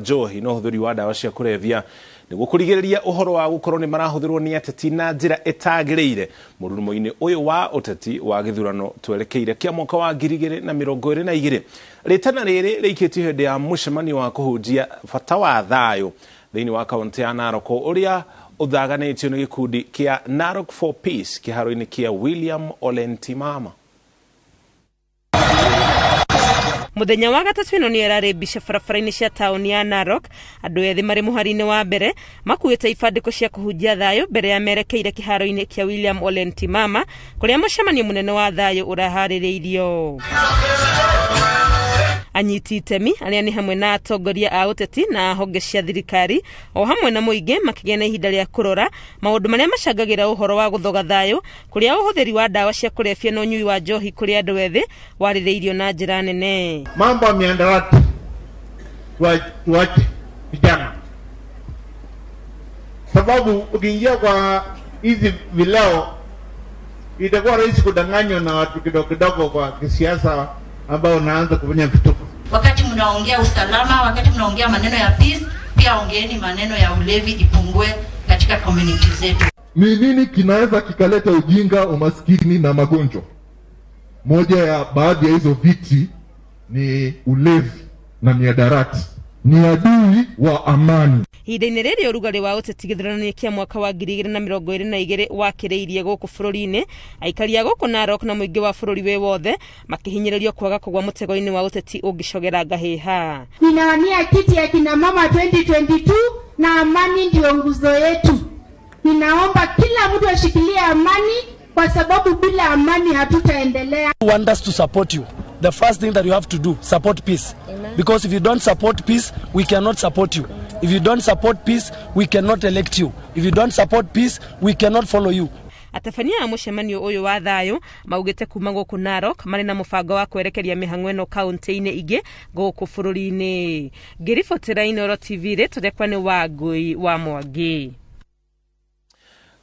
Johi no huthuri wa dawa cia kurevia niguo kurigiriria uhoro wa gukorwo ni marahuthirwo ni ateti na njira etagiriire mururumo-ini uyu wa uteti wa githurano twerekeire kia mwaka wa 2022 ritana riri riikitio hindi ya mucemanio wa kuhunjia bata wa thayo thiini wa kaunti ya Narok uria uthaganitio ni gikundi kia Narok for Peace kiharo-ini kia William Olentimama. Muthenya wa gatatu ino ni eraribisha barabara-ini cia tauni ya Narok andu ethi mari muhari-ini wa mbere makuite ibandiko cia kuhunjia thayo mbere ya merekeire kiharo-ini kia William Olentimama kuria mucemanio munene wa thayo urahaririirio. Anyiti itemi aria ni hamwe na atongoria a uteti na honge cia thirikari o hamwe na muingi makigena ihinda ria kurora maundu maria macangagira uhoro wa guthoga thayo kuria uhuthiri wa dawa cia kurefia no nyui wa njohi kuria andu ethi waririirio na njira nene. Mambo ya miandarati tuache vijana, sababu ukiingia kwa hizi vileo itakuwa rahisi kudanganywa na watu kidogo kidogo kwa kisiasa ambao unaanza kufanya vituko. Wakati mnaongea usalama, wakati mnaongea maneno ya peace, pia ongeeni maneno ya ulevi ipungue katika community zetu. Ni nini kinaweza kikaleta ujinga, umaskini na magonjwa? Moja ya baadhi ya hizo viti ni ulevi na miadarati. Ni adui wa amani. Ihinda-ini riri urugari wa uteti githurano kia mwaka wa 2022 wakiriirie guku bururi-ini aikari a guku Narok na muingi wa bururi we wothe makihinyiririo kwaga kugwa mutego-ini wa uteti ungicogera ngahiha. Ninawania kiti ya kina mama 2022 na amani ndio nguzo yetu. Ninaomba kila mtu ashikilie amani kwa sababu bila amani hatutaendelea. We want us to support you. The first thing that you have to do, support peace. Amen. Because if you don't support peace, we cannot support you. If you don't support peace, we cannot elect you. If you don't support peace, we cannot follow you. Atafania mucemanio uyu wa thayo maugite kuma guku Narok mari na mubango wa kwerekeria mihango ino kaunti-ini ingi guku bururi-ini. Ngiribotera Inooro TV ri turekwa ni Wangui wa Mwangi.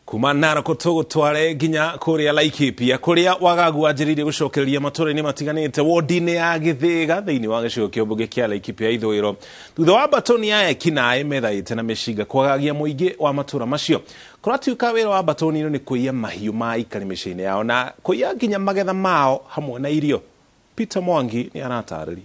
Kuma Narok tugutware nginya kuria Laikipia kuria wagagu wanjiririe gucokereria matura-ini matiganite wodi-ini ya Githiga thiini wa gicigo kia mbunge kia Laikipia ithwiro thutha wa batoni ya ekinae methaite na mishinga kwagagia muingi wa matura macio kuratuika wira wa batoni ino ni kuiya mahiu ma ikari micini yao na kuiya nginya magetha mao hamwe na irio. Peter Mwangi ni aratarĩria.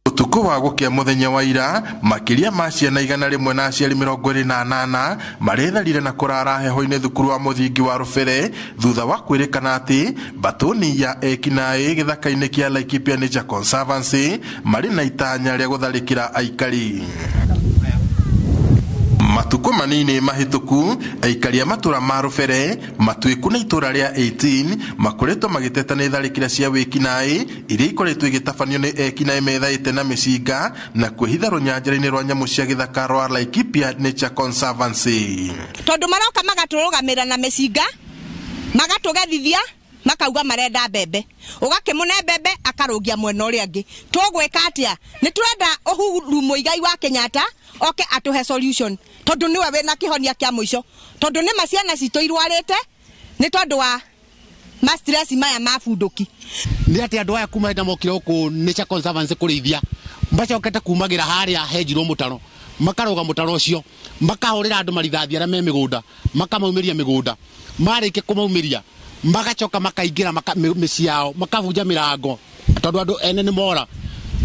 Utuku wa gukia muthenya wa ira makiria ma ciana 100 na aciari 28 maretharire na kurara heho-ini thukuru wa muthingi wa Rubere thutha wa kwirikana ati batoni ya ekinae githaka-ini kia Laikipia Nature Conservancy mari na itanya ria gutharikira aikari. Matuko manini mahituku aikari matura ma Rubere matwiku na itura ria 18 makoretwo magiteta ni tharikira cia wikinae iria ikoretwo igitafanio ni ekinae methaite na micinga na kwihitha runyanjara-ini rwa nyamu cia githaka rwa Laikipia Nature Conservancy. Tondu maroka magaturugamira na micinga magatugethithia makauga marenda mbembe ugakimune mbembe akarugia mwena uria ngi tugwika atia ni turenda Uhuru Muigai wa Kenyatta oke atuhe solution tondu niwe wena kihonia kia muico tondu ni maciana cito irwarite ni tondu wa ma stress maya mafunduki ni ati andu aya kuma enda mokire ku Nature Conservancy kurithia mbacokete kumagira haria henjirwo mutaro makaroga mutaro ucio makahurira andu marithathi ara me migunda makamaumiria migunda marike kumaumiria magacoka makaingira miciao makavunja mirango tondu andu ene ni mora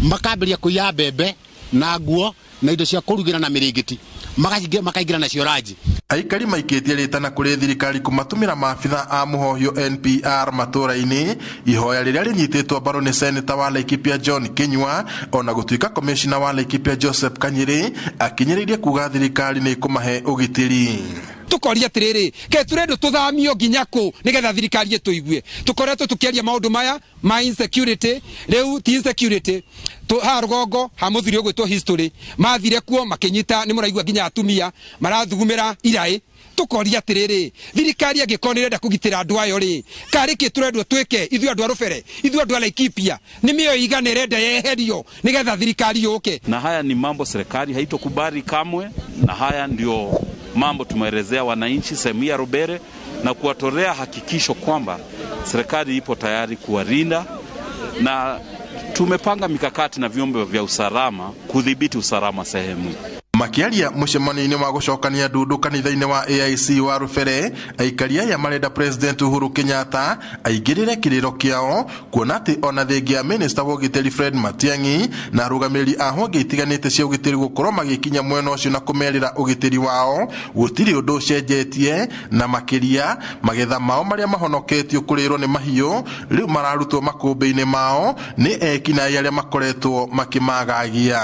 makambiria kuiya mbembe na nguo na indo cia kurugira na miringiti makaingira na cioraji. Aikari maikitie ritana kuri thirikari kumatumira maabitha a muhohio NPR matura-ini ihoya riria rinyititwo mbaru ni Senator wa Laikipia John Kinyua ona gutuika Commissioner wa Laikipia Joseph Kanyiri akinyiririe kuga thirikari ni kumahe ugitiri. Tukoria tiriri ke turendo tuthamio nginyako nigetha thirikari yetu igue tukoretwo tukiaria maundu maya ma insecurity riu ti insecurity tu harugongo hamuthirio gwitwo history mathire kuo makinyita ni muraigua nginya atumia marathugumira irai tukoria tiriri thirikari agikonirenda kugitira andu ayo ri kariki turendo twike ithu andu a Rubere ithu andu a Laikipia ni mio igane renda yeherio nigetha thirikari yuke. Na haya ni mambo serikali haitokubali kamwe, na haya ndio mambo tumeelezea wananchi sehemu ya Rubere na kuwatolea hakikisho kwamba serikali ipo tayari kuwalinda na tumepanga mikakati na vyombo vya usalama kudhibiti usalama sehemu. Makiaria mucemanio-ini wa gucokania ndundu kanitha-ini wa AIC wa Rufere, aikaria ya marenda President Uhuru Kenyatta aigirire kiriro kiao kuona ati ona thengia Minister wa Ugiteri Fred Matiang'i na arugamiri a honge itiganite cia ugiteri gukorwo magikinya mwena ucio na kumerira ugiteri wao gutiri undu ucenjetie, na makiria magetha mao maria mahonoketio kurirwo ni mahiu riu mararutwo makumbi-ini mao ni ekina aria makoretwo makimagagia.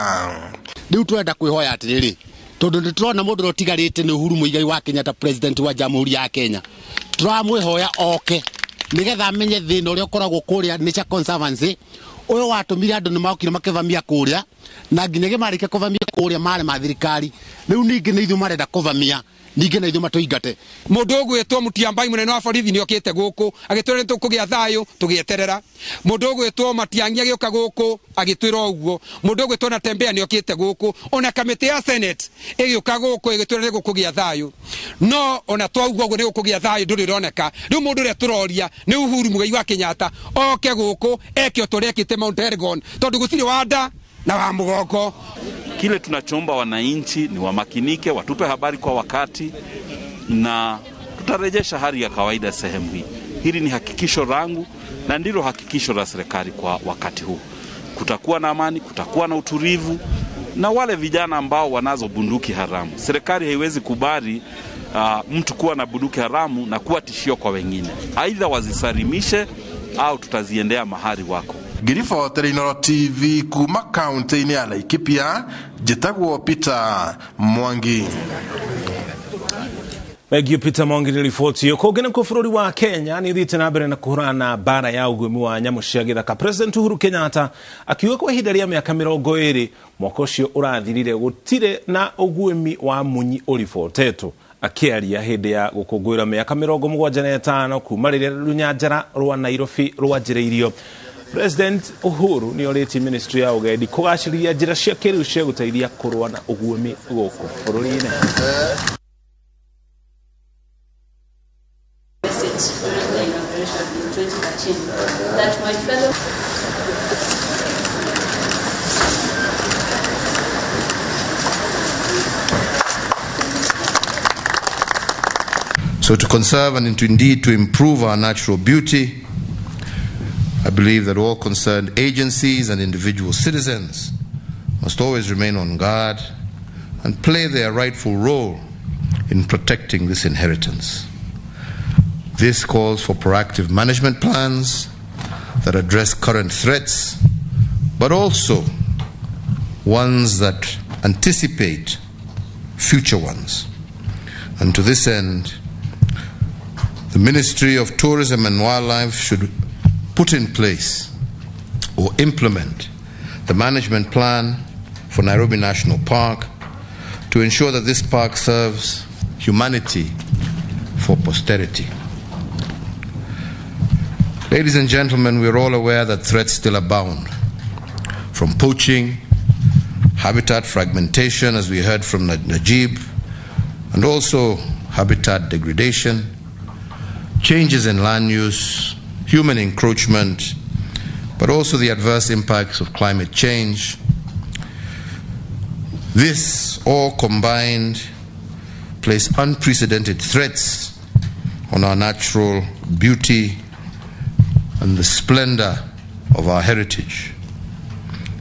Riu twenda kwihoya atiriri tondu nditurona mundu rotigarite ni Uhuru Muigai wa Kenyatta, president wa Jamhuri ya Kenya, turamwihoya oke nigetha amenye thina uria ukoragwo kuria Nature Conservancy uyo watumire andu ni maukire makivamia kuria na nginyage marike kuvamia kuria mare ma thirikari. Riu ningi ni ithu marenda kuvamia ningi na ithu matuingate. Mundu ugwitwo Mutiambai munene wa borithi ni okite guku agitwira tukugia thayu tugieterera. Mundu ugwitwo Matiang'i agioka guku agitwira uguo. Mundu ugwitwo na Tembea ni okite guku, ona kamiti ya Senate igioka guku igitwira gukugia thayu. No ona twauguo guo ni gukugia thayu nduri roneka. Riu mundu ria turoria ni Uhuru Muigai wa Kenyatta oke guku eke otorekite Mount Elgon tondu gutiri wanda na wa mugongo. Kile tunachomba wananchi ni wamakinike, watupe habari kwa wakati, na tutarejesha hali ya kawaida sehemu hii. Hili ni hakikisho langu na ndilo hakikisho la serikali kwa wakati huu. Kutakuwa na amani, kutakuwa na utulivu, na wale vijana ambao wanazo bunduki haramu, serikali haiwezi kubali mtu kuwa na bunduki haramu na kuwa tishio kwa wengine. Aidha wazisalimishe au tutaziendea mahali wako. Girifo Terino TV kuma kaunti-ini ya Laikipia, jitagwo Peter Mwangi. Thank you, Peter Mwangi, ni ripoti yo. Kugena ku bururi wa Kenya ni thite na mbere na kuhurana bara ya ugwimi wa nyamu cia githaka. President Uhuru Kenyatta akiuga kwa ihinda ria miaka 20 mwaka ucio urathirire gutire na ugwimi wa munyi urifotetwo. Akiaria hindi ya gukungwira miaka 75 kuma riria runyanjara rwa Nairobi rwanjiriirio. President Uhuru ni oriti ministry ya ugendi kugaciria njira cia kiriu cia guteithia kurwa na ugwimi guku bururi-ini. So to conserve and indeed to improve our natural beauty, I believe that all concerned agencies and individual citizens must always remain on guard and play their rightful role in protecting this inheritance. This calls for proactive management plans that address current threats, but also ones that anticipate future ones. And to this end, the Ministry of Tourism and Wildlife should put in place or implement the management plan for Nairobi National Park to ensure that this park serves humanity for posterity. Ladies and gentlemen, we're all aware that threats still abound, from poaching, habitat fragmentation, as we heard from Najib, and also habitat degradation, changes in land use, human encroachment, but also the adverse impacts of climate change. This all combined place unprecedented threats on our natural beauty and the splendor of our heritage.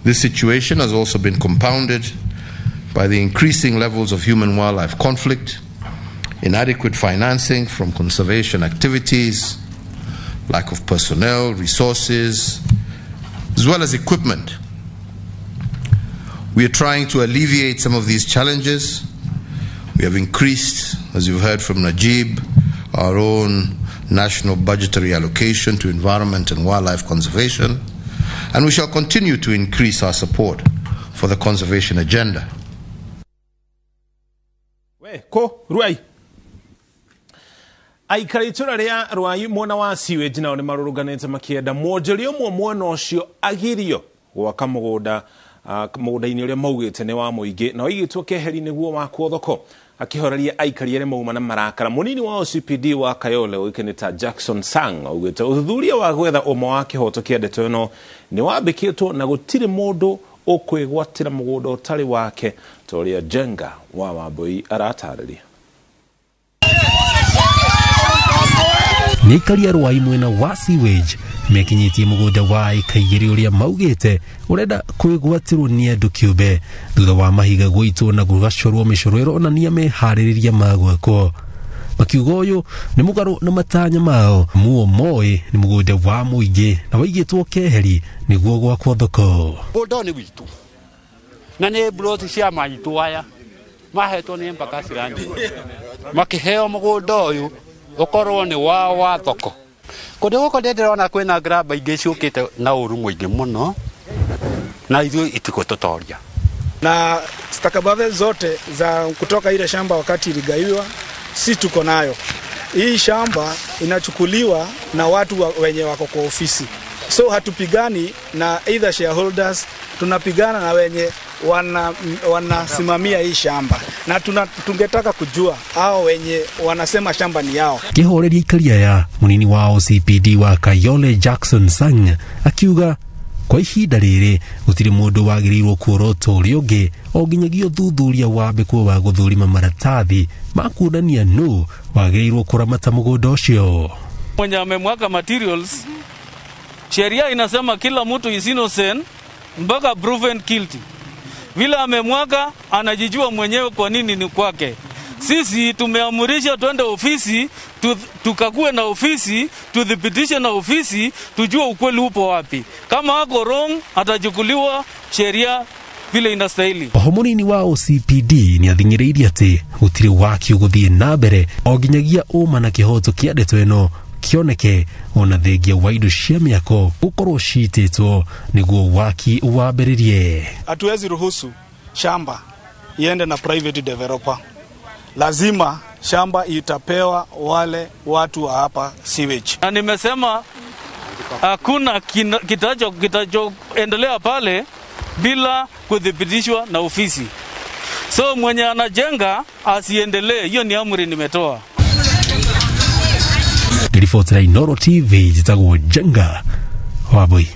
This situation has also been compounded by the increasing levels of human-wildlife conflict, inadequate financing from conservation activities, lack of personnel, resources, as well as equipment. We are trying to alleviate some of these challenges. We have increased, as you've heard from Najib, our own national budgetary allocation to environment and wildlife conservation, and we shall continue to increase our support for the conservation agenda. Aikaritura ria rwai mwona wa sewage nao ni maruruganite makienda mwonjoria umwe mwona ucio agirio gwaka mugunda mũgũnda-inĩ ũrĩa maugĩte nĩ wa mũingĩ na waigĩtwo keheri nĩguo wakwo thoko akihoreria aikari arĩa mauma na marakara. Mũnini wa OCPD wa Kayole ũĩkaine Jackson Sang augĩte ũthuthuria wa gwetha ũma wa kĩhoto kĩa ndeto ĩno nĩ wambĩkĩtwo na gũtirĩ mũndũ ũkwĩgwatĩra mũgũnda ũtarĩ wake ta ũrĩa Jenga wa Wambui aratarĩria. Nikari arwai mwena wa sewage mekinyitie mũgũnda wa ikaigĩrĩ ũrĩa maugĩte ũrenda kwĩgwatĩrwo nĩ andũ kĩũmbe thutha wa mahiga gũitwo na gũgacorwo mĩcoro ĩronania meharĩrĩria ma gwakwo. Makiuga ũyũ nĩ mũgarũ na matanya mao muo moĩ nĩ mũgũnda wa mũingĩ na waigĩtwo keheri nĩguo gwakwo thoko. Mũgũnda nĩ witũ na nĩ broti cia maitũ aya mahetwo nĩ mpaka cirandi makĩheo mũgũnda ũyũ ukorwo ni wa thoko. Kundu guko ndirona kwina graba ingĩ ciũkĩte na ũru mũingĩ mũno na ithuĩ itikutotoria. Na stakabadhi zote za kutoka ile shamba wakati iligaiwa si tuko nayo. Hii shamba inachukuliwa na watu wenye wako kwa ofisi. So hatupigani na either shareholders, tunapigana na wenye wanasimamia hii shamba. Na tungetaka kujua hao wenye wanasema shamba ni yao. Kihoreria ikaria ya munini wa OCPD wa Kayole Jackson Sang akiuga kwa ihinda rĩrĩ gũtirĩ mũndũ wagĩrĩirwo kuorota ũrĩa ũngĩ o nginyagia ũthuthuria wambĩkwo wa gũthũrima maratathi ma kuonania nũ wagĩrĩirwo kũramata mũgũnda ũcio. Mwenye amemwaga materials, sheria inasema kila mtu is innocent mpaka proven guilty. Vile amemwaga anajijua mwenyewe kwa nini ni kwake. Sisi tumeamurisha twende ofisi, tukakue na ofisi, tudhibitishe na ofisi, tujue ukweli upo wapi. Kama hako wrong, atachukuliwa sheria vile inastahili. Munini wa OCPD ni athing'ĩrĩirie atĩ gũtirĩ waki ũgũthiĩ na mbere o nginyagia ũma na kĩhoto kĩa ndeto ĩno kioneke ona thengia wa indo cia mĩako gũkorwo ciitĩtwo nĩguo waki wambĩrĩrie. Hatuwezi ruhusu shamba iende na private developer. Lazima shamba itapewa wale watu wa hapa sewage. Na nimesema hakuna kitachoendelea pale bila kuthibitishwa na ofisi. So mwenye anajenga asiendelee, hiyo ni amri nimetoa. Ripoti ya Inoro TV jitagwo Jenga Wambui.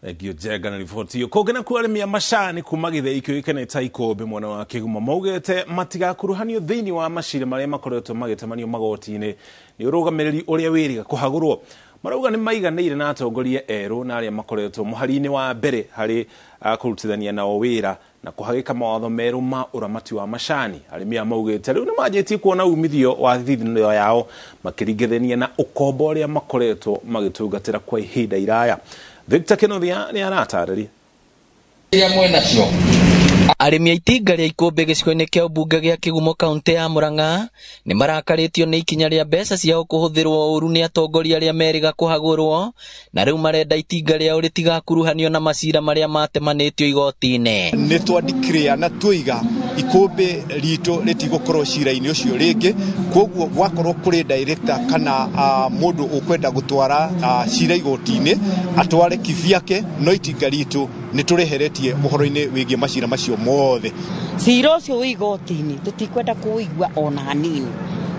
Egio Jenga na ripoti hiyo. Kũngĩ na kũarĩmia macani kuma Gĩthĩ ikĩũĩkaine ta Ikũmbĩ mwena wa Kĩguma maugĩte matigakuruhanio thĩinĩ wa macira marĩa makoretwo magĩtemanio magoti-inĩ nĩ ũrũgamĩrĩri ũrĩa wĩrĩga kũhagũrwo. Marauga nĩ maiganĩire na atongoria erũ na arĩa makoretwo mũhari-inĩ wa mbere harĩ kũrutithania nao wĩra na kũhagĩka mawatho merũ ma ũramati wa macani. Arĩmi maugĩte rĩu nĩ manjĩtie kuona umithio wa thithino yao makĩringithania na ũkombo ũrĩa makoretwo magĩtungatĩra kwa ihinda iraya. Victor Kenothia ni aratarĩria. Arĩmi a itinga rĩa Ikũmbĩ gĩcigo-inĩ kĩa ũmbunge gĩa Kĩgumo kaunti ya Murang'a nĩ marakarĩtio nĩ ikinya rĩa mbeca ciao kũhũthĩrwo ũru nĩ atongoria arĩa merĩga kũhagũrwo na rĩu marenda itinga rĩao rĩtigakuruhanio na macira marĩa matemanĩtio igoti-inĩ. Nĩ twandiclare na tuiga Ikũmbĩ ritũ rĩtigũkorwo cira-inĩ ũcio rĩngĩ, koguo gwakorwo kũrĩ director kana mũndũ ũkwenda gũtwara cira igoti-inĩ atware kivyake, no itinga ritũ nĩ tũreheretie mũhoro-inĩ wĩgiĩ macira macio mothe. Cira ũcio wĩ igoti-inĩ tũtikwenda kũigua ona hanini,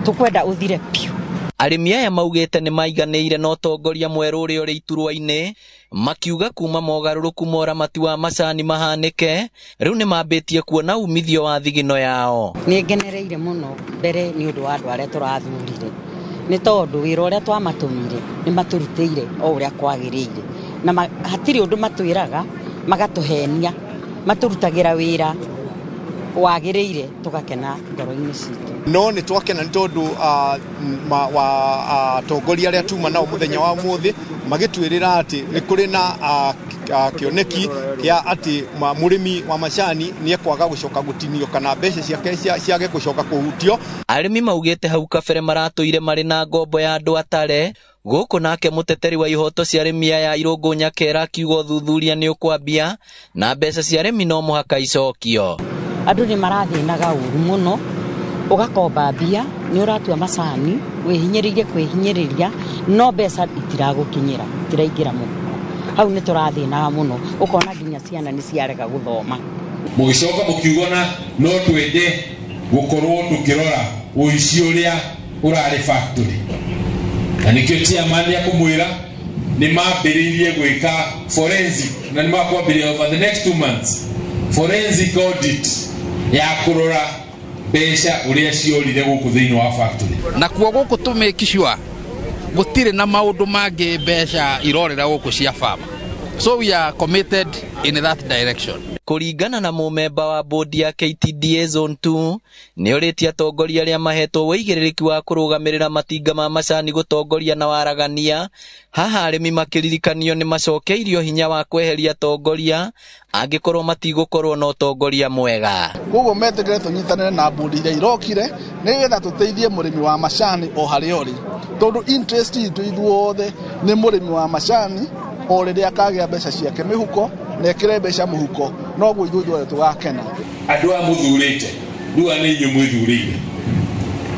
tũkwenda ũthire piũ. Arĩmi aya maugĩte nĩ maiganĩire na ũtongoria mwerũ ũrĩa ũrĩ iturwa-inĩ, makiuga kuma mogarũrũku ma ũramati wa macani mahanĩke rĩu nĩ mambĩtie kuona umithio wa thigino yao. Nĩ ngenereire mũno mbere nĩ ũndũ wa andũ arĩa tũrathurire, nĩ tondũ wĩra ũrĩa twamatũmire nĩ matũrutĩire o ũrĩa kwagĩrĩire na hatirĩ ũndũ matwĩraga magatũhenia, matũrutagĩra wĩra wagĩrĩire tũgakena ngoro-inĩ citũ. No nĩ twakena nĩ tondũ atongoria arĩa tuma nao mũthenya wa mũthĩ magĩtwĩrĩra atĩ nĩ kũrĩ na kĩoneki kĩa atĩ mũrĩmi wa macani nĩ ekwaga gũcoka gũtinio kana mbeca ciake ciage gũcoka kũhutio. Arĩmi maugĩte hau kabere maratũire marĩ na ngombo ya andũ atare. Gũkũ nake mũteteri wa ihoto cia arĩmi aya Irũngũ Nyakera akiuga ũthuthuria nĩ ũkwambia na mbeca cia arĩmi no mũhaka icokio. Andũ nĩ marathĩnaga ũru mũno, ũgakomba mbia nĩ ũratua macani wĩhinyĩrĩirie kwĩhinyĩrĩria no mbeca itiragũkinyĩra, itiraingĩra mũhuko. hau nĩ tũrathĩnaga mũno ũkona nginya ciana nĩ ciarega gũthoma mũgicoka mũkiugana no twende gũkorwo tũkĩrora ũici ũrĩa ũrarĩ factory na nĩkĩo chairman akũmwĩra nĩ mambĩrĩirie gwĩka forensic na nĩ makwambĩrĩria over the next 2 months forensic audit ya kũrora mbeca ũrĩa ciorire gũkũ thĩinĩ wa factory na kuo gũkũ tũmĩkicua gũtirĩ na maũndũ mangĩ mbeca irorera gũkũ cia farm. So we are committed in that direction. Kuringana na mũmemba wa bodi ya KTDA Zone 2 nĩ ũrĩtie atongoria arĩa mahetwo wĩigĩrĩrĩki wa kũrũgamĩrĩra matinga ma macani gũtongoria na waragania. Haha arĩmi makĩririkanio nĩ macokeirio hinya wa kweheria atongoria angĩkorwo matigũkorwo na ũtongoria mwega. Koguo metegereire tũnyitanĩre na bodi iria irokire nĩgetha tũteithie mũrĩmi wa macani o harĩa ũrĩ, tondũ interest itũ ithuothe nĩ mũrĩmi wa macani o rĩrĩa akagĩa mbeca ciake mĩhuko na ekĩre mbeca mũhuko noguo ithuothe tũgakena. Andũ a mũthurĩte rĩu nĩ inyuĩ mwĩthurĩire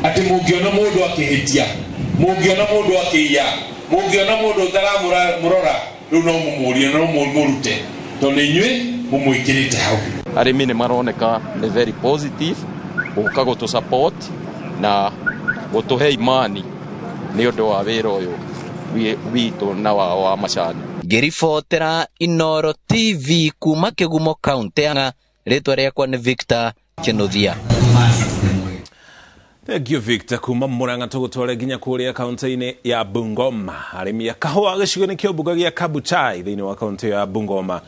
atĩ mũngĩona mũndũ akĩhĩtia, mũngĩona mũndũ akĩiya, mũngĩona mũndũ ũtaramũrora rĩu no mũmũrie no mũrute tondũ inyuĩ mũmwĩkĩrĩte hau. Arĩmi nĩ maroneka nĩ very positive gũka gũtũ support na gũtũhe imani nĩ ũndũ wa wĩra ũyũ witũ na wa macani. Ngĩribotera Inooro TV kuma Kĩgumo kaunti ya rĩtwa rĩakwa nĩ Victor Kĩnuthia. Thank you Victor kuma Murang'a tũgũtware nginya kũrĩa kaunti-inĩ ya Bungoma. Arĩmi a kahũa gĩcigo-inĩ kĩa ũmbunge gĩa Kabuchai thĩinĩ wa kaunti ya Bungoma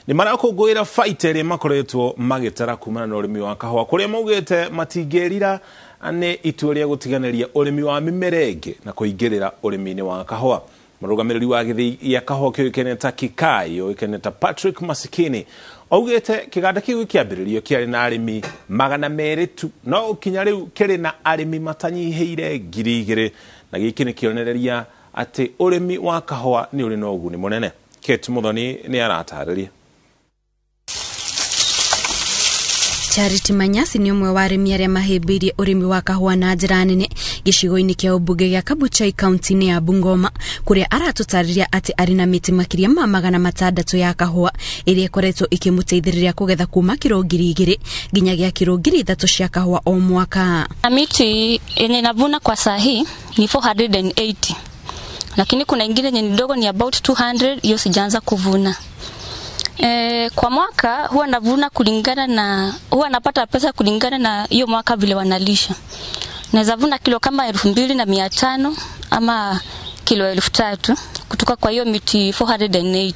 nĩ marakũngũĩra faita ĩrĩa makoretwo magĩtara kumana na ũrĩmi wa kahũa kũrĩa maugĩte matingĩrira nĩ itua rĩa gũtiganĩria ũrĩmi wa mĩmera ĩngĩ na kũingĩrĩra ũrĩmi-inĩ wa kahũa. Mũrũgamĩrĩri wa gĩthii gĩa kahũa kĩoĩkaine ta Kikai oĩkaine ta Patrick Masikini augĩte kĩganda kĩu kĩambĩrĩrio kĩarĩ na arĩmi 200 tu no kinya rĩu kĩrĩ na arĩmi matanyihĩire 2,000 na gĩkĩ nĩ kĩonereria atĩ ũrĩmi wa kahũa nĩ ũrĩ na ũguni mũnene. Kate Muthoni nĩ aratarĩria. Charity Manyasi nĩ ũmwe wa arĩmi arĩa mahĩmbĩirie ũrĩmi wa kahũa na njĩra nene gĩcigo-inĩ kĩa ũmbunge gĩa Kabuchai kaunti-inĩ ya Bungoma kũrĩa aratũtarĩria atĩ arĩ na mĩtĩ makĩria ma 600 ya kahũa ĩrĩa ĩkoretwo ikĩmũteithĩrĩria kũgetha kuma kilo 2,000 nginyagia kilo 3,000 cia kahũa o mwaka. Miti yenye navuna kwa sahi ni 480 lakini kuna ingine yenye ndogo ni about 200, hiyo sijaanza kuvuna. Kwa mwaka huwa navuna kulingana na huwa napata pesa kulingana na hiyo mwaka vile wanalisha. Naweza vuna kilo kama 2,500 ama kilo 3,000 kutoka kwa hiyo miti 480.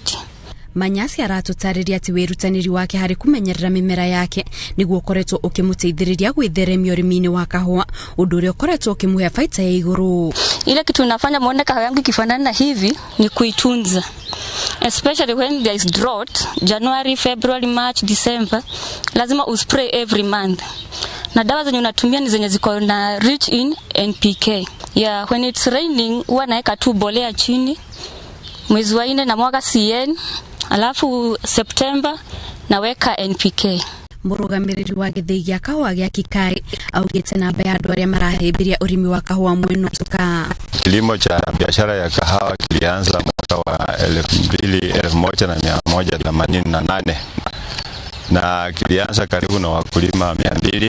Manyasi aratũtarĩria atĩ wĩrutanĩri wake harĩ kũmenyerera mĩmera yake nĩguo ũkoretwo ũkĩmũteithĩrĩria gwĩtheremia ũrĩmi-inĩ wa kahũa ũndũ ũrĩa ũkoretwo ũkĩmũhe faita ya igũrũ. Ile kitu nafanya muone kahũa yangu ikifanana hivi ni kuitunza, especially when there is drought, January, February, March, December, lazima uspray every month. Na dawa zenye unatumia ni zenye ziko na rich in NPK. Yeah, when it's raining huwa naeka tu bolea chini. Mwezi wa 4 na mwaga CN, alafu September naweka NPK. Mũrũgamĩrĩri wa gĩthii gĩa kahũa gĩa Kikai augĩte namba ya andũ arĩa marahĩmbĩria ũrĩmi wa kahũa mwena tuka. Kilimo cha biashara ya kahawa kilianza mwaka wa 1188 na kilianza karibu na wakulima 200,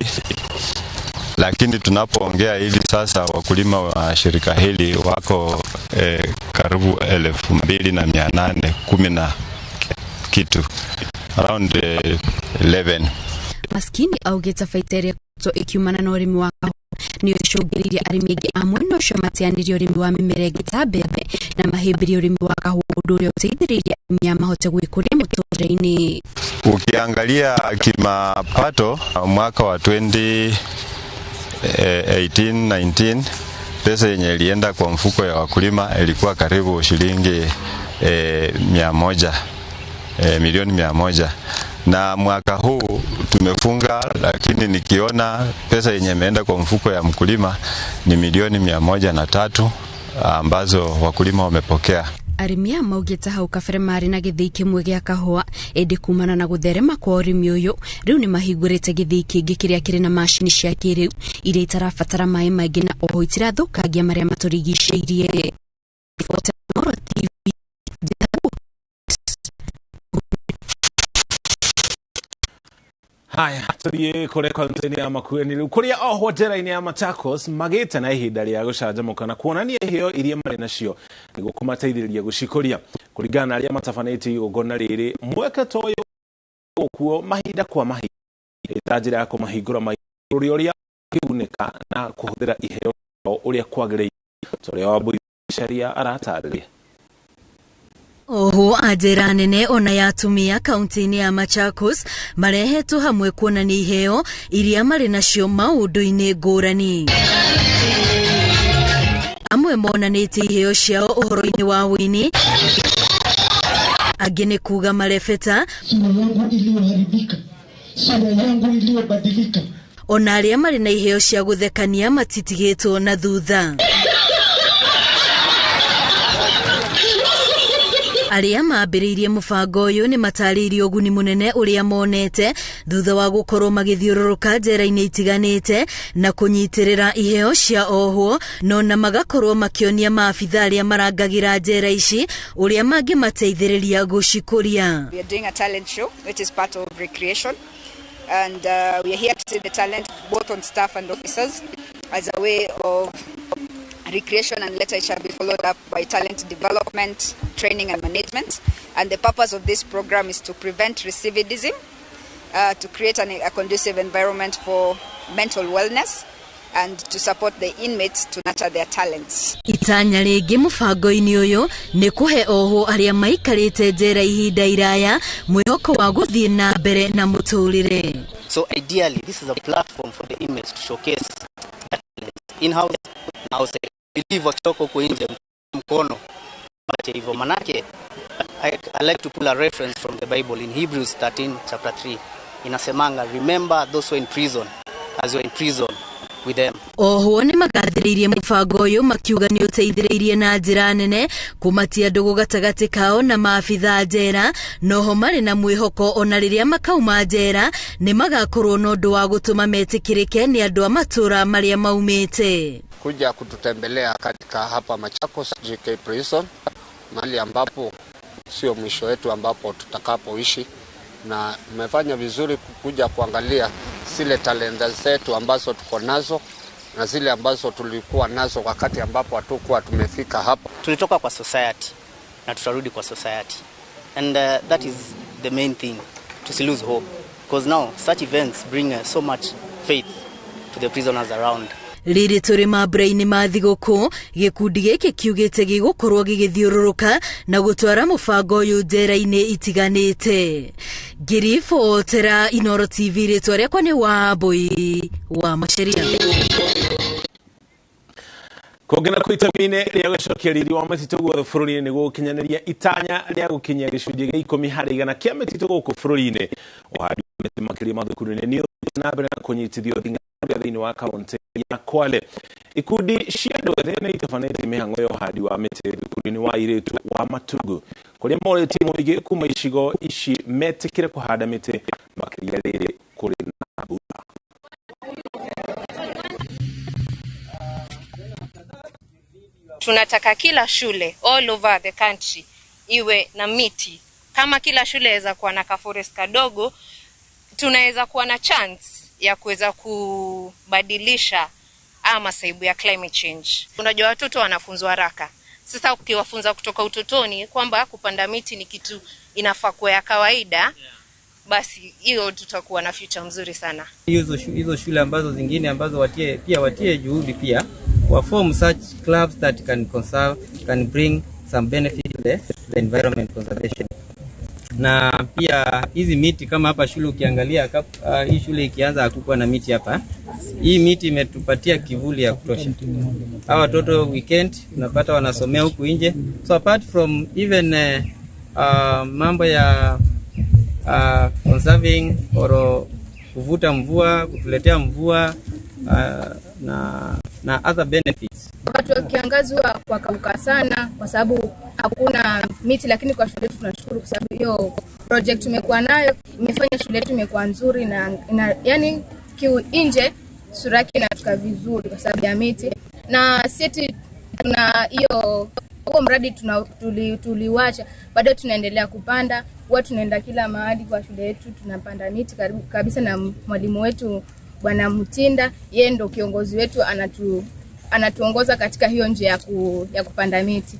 lakini tunapoongea hivi sasa wakulima wa shirika hili wako karibu 2,810 na kitu, around 11. Masikini augĩte faita ĩrĩa ikiumana na ũrĩmi wa kahũa nĩ ĩcũngĩrĩirie arĩmi aingĩ a mwena ũcio mateanĩrie ũrĩmi wa mĩmera ĩngĩ ta mbembe na mahĩmbĩrie ũrĩmi wa kahũa ũndũ ũrĩa ũteithĩrĩirie arĩmi a mahote gwĩkũria mũtũrĩre-inĩ. Ukiangalia kimapato mwaka wa 2018-19 pesa yenye ilienda kwa mfuko ya wakulima ilikuwa karibu shilingi 100, milioni 100. Na mwaka huu tumefunga, lakini nikiona pesa yenye imeenda kwa mfuko ya mkulima ni milioni 103 ambazo wakulima wamepokea. Arĩmi maugĩte hau kabere marĩ na gĩthii kĩmwe gĩa kahũa ĩndĩ kumana na gũtherema kwa ũrĩmi ũyũ rĩu nĩ mahingũrĩte gĩthii kĩngĩ kĩrĩa kĩrĩ na macini cia kĩrĩu iria itarabatara maĩ maingĩ na oho itirathũkangia marĩa matũrigicĩirie. Haya, tulie kore konteni ya makueni kuria oho njera-ini ya Machakos magite na ihinda ria gucanjamuka na kuonania iheo iria mari nacio niguo kumateithĩrĩria gucikuria kuringana na aria matafanĩtie igongona rĩrĩ mweke toyo okuo mahinda kwa mahinda ita njĩra ya kũmahingũra maithori ũrĩa kĩgunĩka na kũhũthĩra iheo ũrĩa kwagĩrĩire toria wa mbui sharia aratarĩria. Oho ajira nene ona ya atumia kaunti-ini ya Machakos marehetwo hamwe kuonania iheo iria mari nacio maũndũ-inĩ ngũrani. Amwe monanĩtie iheo ciao ũhoro-inĩ wa wĩini, angĩ nĩ kuga marebeta sura yangu iliyoharibika, sura yangu iliyobadilika. Ona arĩa mari na iheo cia gũthekania matitigĩtwo na thutha. Aria maambĩrĩirie mũbango ũyũ nĩ matarĩirie ũguni mũnene ũrĩa monete thutha wa gũkorwo magĩthiũrũrũka njera-inĩ itiganĩte na kũnyitĩrĩra iheo cia ohwo na magakorwo makĩonia maabitha arĩa marangagĩra njera ici ũrĩa mangĩmateithĩrĩria gũcikũria. We are doing a talent show which is part of recreation, and we are here to see the talent both on staff and officers as a way of recreation, and later it shall be followed up by talent development, training and management. And the purpose of this program is to prevent recidivism, to create a conducive environment for mental wellness, and to support the inmates to nurture their talents. Itanya rĩngĩ mũbango-inĩ ũyũ nĩ kũhe ohwo arĩa maikarĩte njera ihinda iraya mwĩhoko wa gũthiĩ na mbere na mũtũrĩre. So ideally this is a platform for the inmates to showcase their talents in-house na outside. Believe wakitoko kwa nje mkono bache hivyo manake. I like to pull a reference from the Bible in Hebrews 13 chapter 3 inasemanga, remember those who are in prison as you are in prison with them. Ohwo nĩ magathĩrĩirie mũbango ũyũ makiuga nĩ ũteithĩrĩirie na njĩra nene kumatia ndũgũ gatagatĩ kao na maabitha njera, noho marĩ na mwĩhoko ona rĩrĩa makauma njera nĩ magakorwo na ũndũ wa gũtũma metĩkĩrĩke nĩ andũ a matũra marĩa maumĩte. Kuja kututembelea katika hapa Machakos JK Prison, mahali ambapo sio mwisho wetu ambapo tutakapoishi, na mmefanya vizuri kuja kuangalia zile talenta zetu ambazo tuko nazo na zile ambazo tulikuwa nazo wakati ambapo hatukuwa tumefika hapa. Tulitoka kwa society na tutarudi kwa society, and that is the main thing, to lose hope, because now such events bring so much faith to the prisoners around. Rĩrĩ tũrĩ mambura-inĩ ma thigũkũ, gĩkundi gĩkĩ kiugĩte gĩgũkorwo gĩgĩthiũrũrũka na gũtwara mũbango ũyũ njera-inĩ itiganĩte. Ngĩribotera Inooro TV, rĩtwa rĩakwa nĩ Wambui wa Macharia. Kũngena kwa itamine rĩa gũcokia riri wa mĩtitũ guothe bũrũri-inĩ nĩguo gũkinyanĩria itanya rĩa gũkinyia gĩcunjĩ gĩa 10 harĩ igana kĩa mĩtitũ gũkũ bũrũri-inĩ. Ũhandi wa mĩtĩ makĩria mathukuru-inĩ nĩ na mbere na kũnyitithio thĩinĩ wa kaunti ya Kwale. Ikundi cia andũ ethĩ nĩ itabanĩtie mĩhang'o ya ũhandi wa mĩtĩ thukuru-inĩ wa airĩtu wa Matugu, kũrĩa morĩtie mũingĩ kuma icigo ici metĩkĩre kũhanda mĩtĩ makĩria rĩrĩ kũrĩ na mbura. Tunataka kila shule all over the country iwe na miti. Kama kila shule inaweza kuwa na kaforest kadogo, tunaweza kuwa na chance ya kuweza kubadilisha masaibu ya climate change. Unajua watoto wanafunzwa haraka. Sasa ukiwafunza kutoka utotoni kwamba kupanda miti ni kitu inafaa kuwa ya kawaida, basi hiyo tutakuwa na future mzuri sana. Hizo shule ambazo zingine ambazo watie juhudi pia wa form such clubs that can conserve, can bring some benefit to the environment conservation. Na pia hizi miti kama hapa shule ukiangalia hii shule ikianza hakukuwa na miti hapa. Hii miti imetupatia kivuli ya kutosha. Hawa watoto weekend unapata wanasomea huku nje. So apart from even mambo ya conserving or kuvuta mvua, kutuletea mvua na other benefits. Wakati wa kiangazi huwa kwa kauka sana kwa sababu hakuna miti, lakini kwa shule tunashukuru kwa sababu hiyo project tumekuwa nayo imefanya shule yetu imekuwa nzuri na yani nje sura yake inatoka vizuri kwa sababu ya miti, na sisi tuna hiyo huo mradi tuliwacha, bado tunaendelea kupanda. Huwa tunaenda kila mahali kwa shule yetu, tunapanda miti karibu kabisa na mwalimu wetu Bwana Mutinda. Yeye ndo kiongozi wetu, anatuongoza katika hiyo njia ya kupanda miti.